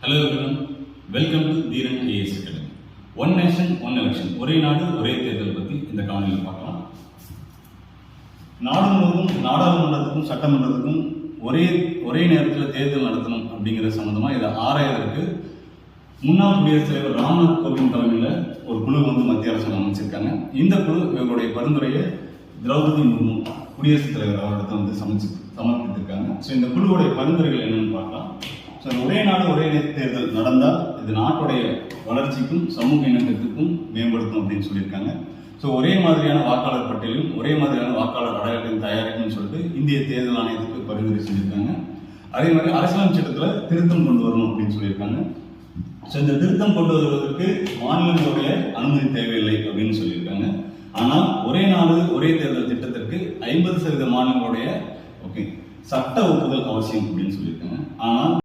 Hello everyone, welcome to Dheeran IAS academy. One nation one election, ஒரே நாடு ஒரே தேர்தல் பற்றி இந்த காணொலியில் பார்க்கலாம். நாடு முழுவதும் நாடாளுமன்றத்துக்கும் சட்டமன்றத்துக்கும் ஒரே நேரத்தில் தேர்தல் நடத்தணும் அப்படிங்கிற சம்பந்தமாக இதை ஆராயறதுக்கு முன்னாள் குடியரசுத் தலைவர் ராம்நாத் கோவிந்த் தலைமையில் ஒரு குழு மத்திய அரசு அமைச்சிருக்காங்க. இந்த குழு இவர்களுடைய பரிந்துரையை திரௌபதி முர்மு குடியரசுத் தலைவர் அவரிடத்தை சமர்ப்பித்திருக்காங்க. ஸோ இந்த குழுவுடைய பரிந்துரைகள் என்னன்னு பார்க்கலாம். ஸோ ஒரே நாடு ஒரே தேர்தல் நடந்தால் இது நாட்டுடைய வளர்ச்சிக்கும் சமூக இணக்கத்துக்கும் மேம்படுத்தும் அப்படின்னு சொல்லியிருக்காங்க. ஸோ ஒரே மாதிரியான வாக்காளர் பட்டியலும் ஒரே மாதிரியான வாக்காளர் அடையாளத்தையும் தயாரிக்கணும்னு சொல்லிட்டு இந்திய தேர்தல் ஆணையத்துக்கு பரிந்துரை செஞ்சிருக்காங்க. அதே மாதிரி அரசியலமைப்பு சட்டத்தில் திருத்தம் கொண்டு வரணும் அப்படின்னு சொல்லியிருக்காங்க. ஸோ இந்த திருத்தம் கொண்டு வருவதற்கு மாநிலங்களுடைய அனுமதி தேவையில்லை அப்படின்னு சொல்லியிருக்காங்க. ஆனால் ஒரே நாடு ஒரே தேர்தல் திட்டத்திற்கு 50% மாநிலங்களுடைய சட்ட ஒப்புதல் அவசியம் அப்படின்னு சொல்லியிருக்காங்க. ஆனால்